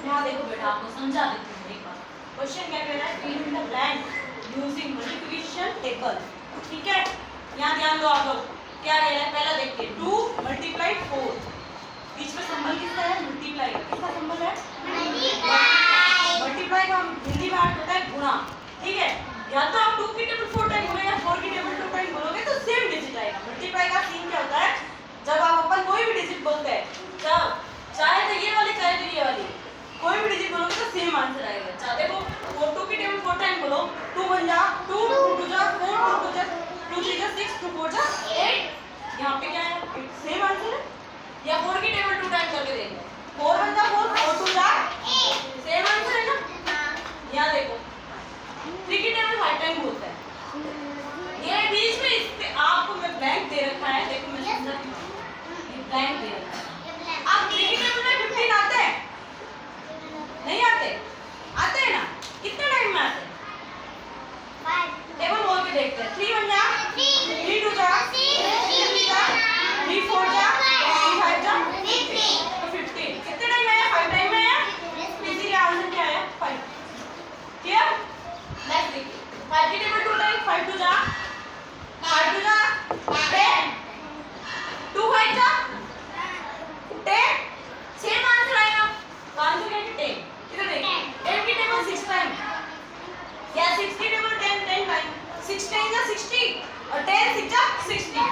यहाँ देखो बेटा, आपको समझा देती हूँ एक बार। क्वेश्चन क्या कह रहा है, fill in the blank using multiplication table। ठीक है, यहाँ ध्यान दो आप लोग। क्या कह रहा है, पहला देखते हैं 2 × 4। बीच में सिंबल किसका है, मल्टीप्लाई का। किसका सिंबल है, मल्टीप्लाई का हिंदी में अर्थ होता है गुणा। ठीक है, या तो आप 2 की टेबल 4 टाइम बोलोगे या 4 की टेबल 2 टाइम बोलोगे तो सेम डिजिट आएगा। मल्टीप्लाई का सीन क्या होता है, जब आप अपन कोई भी डिजिट बोलते हैं, जब चाहे तो ये वाली चाहे तो ये वाली कोई भी डिजिट बोलोगे तो सेम आंसर आएगा। चाहे देखो 2 की टेबल 4 टाइम बोलो, 2 1 जा 2, 2 जा 4, 2 जा 2 3 जा 6, 2 4 जा 8। यहाँ पे क्या है, सेम आंसर है। या 4 की टेबल 2 टाइम करके देखो, 4 1 जा 4, 4 2 जा 8, सेम आंसर है ना। यहाँ देखो 3 की टेबल 5 टाइम बोलता है। ये बीच में इस पे आपको मैं ब्लैंक दे रखा है, देखो मैं समझाती हूँ। ये ब्लैंक दे रखा है। अब 3 की टेबल में 15 आते हैं, नहीं आते, आते हैं ना, कितने टाइम में आते हैं, टेबल बोल के देखते हैं। 3 1 जा 3, 2 जा 3 3 जा 3 4 जा 3 5 जा 15। तो 15 कितने टाइम आया, 5 टाइम में आया। इसी का आंसर क्या आया, 5। क्लियर। नेक्स्ट देखिए, 5 की टेबल 2 टाइम, 5 2 जा 5 2 जा 10, 2 5 जा 10, सेम आंसर आएगा। तो आंसर क्या है, 10। इधर देखिए 10 की टेबल 6 टाइम या 6 की टेबल 10 टाइम, 6 टाइम जा 60 और 10 6 जा 60,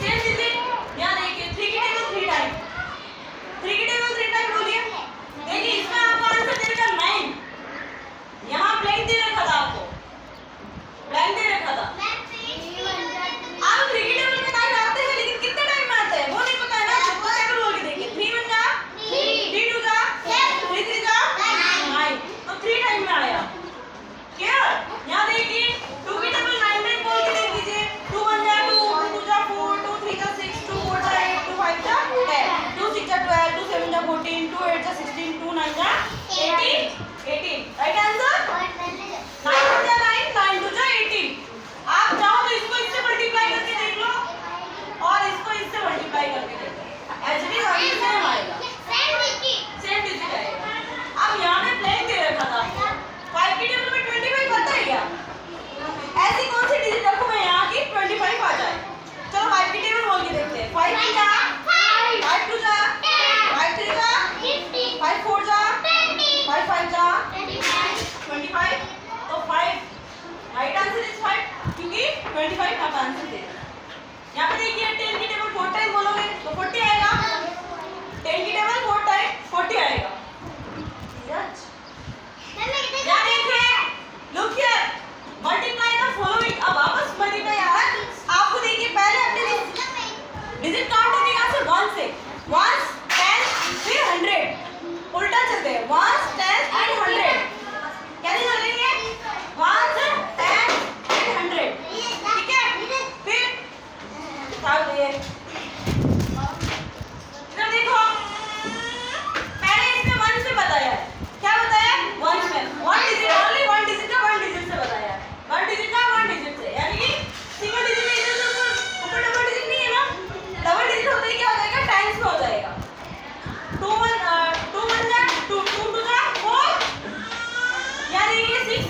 सेम डिजिट। यहाँ देखिए 3 की टेबल 3 टाइम, 3 की टेबल 3 टाइम बोलिए। देखिए इसमें आपको आंसर दे रखा 9। यहाँ ब्लैंक दे रखा था, आपको ब्लैंक दे रखा था। आप 3 की टेबल में 9 आते हैं, लेकिन कितने टाइम में आते हैं वो नहीं पता है ना। तो टेबल बोल के देखिए, 3 1 जा 3 2 जा 3 3 जा 9, तो 3 टाइम में आया। क्लियर। यहाँ देखिए 2 की टेबल 9 टाइम बोल के देख लीजिए, 2 1 जा 2, 2 जा 4, 2 3 जा 6, 2 4 जा 8, 2 5 जा 10, 2 6 जा 12, 2 7 जा 14, 2 8 जा 16, 2 9 जा 18। राइट आंसर 9 1 जा 9, 9 2 जा 18। आप चाहो तो इसको इससे मल्टीप्लाई करके देख लो और इसको इससे मल्टीप्लाई करके देख लो, as it is answer same आएगा, सेम डिजिट आएगा। अब यहाँ में ब्लैंक दे रखा था, 5 की टेबल में 25 आता है क्या, ऐसी कौन सी डिजिट रखूं मैं यहाँ की 25 आ जाए। चलो 5 की टेबल बोल के देखते हैं। 5 1 जा 5 2 जा 5 3 जा 5 4 जा 5 5 जा 25। तो 5 राइट आंसर इज 5, क्योंकि 25 का आंसर दे रहा है। यहाँ पे देखिए 10 की टेबल 4 टाइम बोलोगे तो 40 आएगा, 10 की टेबल 4 टाइम 40 आएगा। यहाँ देखिए look here, multiply the following. अब वापस मल्टीप्लाई आ रहा है आपको। देखिए पहले अपने डिजिट काउंट होगी यहाँ से 1 से, 1 10 फिर 100, उल्टा चलते हैं 1 10 एंड 100। कैसे चलेंगे, 1 10 एंड 100। ठीक है, फिर इधर देखो, पहले इसने 1 से बताया है, क्या बताया, 1 में 1 डिजिट, ओनली 1 डिजिट का 1 डिजिट से बताया है, 1 डिजिट का 1 डिजिट से, यानी कि सिंगल डिजिट में इधर ऊपर डबल डिजिट नहीं है ना, डबल डिजिट होता है क्या हो जाएगा, टाइम्स में हो जाएगा। 2 1 जा 2, 2 2 जा 4, यानी कि 6,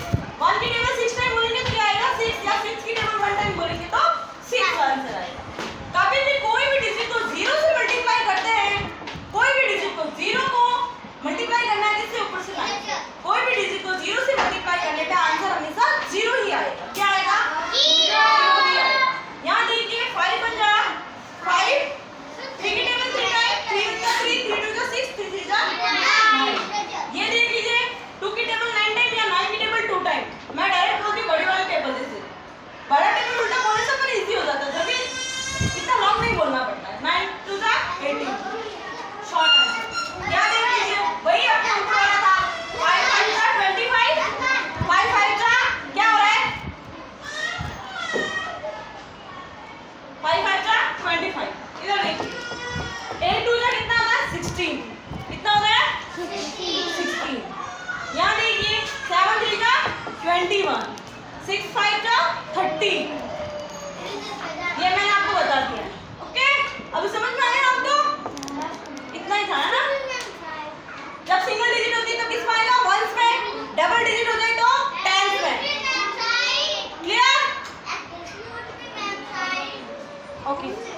1 की टेबल 6 टाइम बोलेंगे तो क्या आएगा 6, या 6 की टेबल 1 टाइम बोलेंगे तो 6 आंसर आएगा। कभी भी कोई भी डिजिट को 0 से मल्टीप्लाई करते हैं, कोई भी डिजिट को 0 को मल्टीप्लाई करना है किससे, ऊपर से 9, कोई भी डिजिट को 0 से मल्टीप्लाई करने पे आंसर हमेशा 0 ही आएगा। क्या आएगा, 0 ही आएगा। यहाँ देखिए 5 1 जा 5, 3 की टेबल 3 टाइम, 3 1 जा 3, 3 2 जा 6, 3 3 जा 9। ये देख लीजिए 2 की टेबल 9 टाइम या 9 की टेबल 2 टाइम। मैं डायरेक्ट बोलती बड़ी वाली टेबल से, बड़ा टेबल उल्टा बोलने से पर इजी हो जाता है, तभी इतना लॉन्ग नहीं बोलना पड़ता है। 9 2 जा 18, शॉर्ट आंसर। यहाँ देख लीजिए वही अपने ऊपर वाला था, 5 5 जा 25, 5 5 जा क्या हो रहा है, 5 5 जा 25। इधर देखिए 8 2 जा कितना होता है, 16, कितना होता है 16। यहाँ देखिए 7 3 जा 21, 6 5 जा 30। ये मैंने आपको बता दिया, ओके। अभी समझ में आया आपको, इतना ही था ना। जब सिंगल डिजिट होती है तो ओके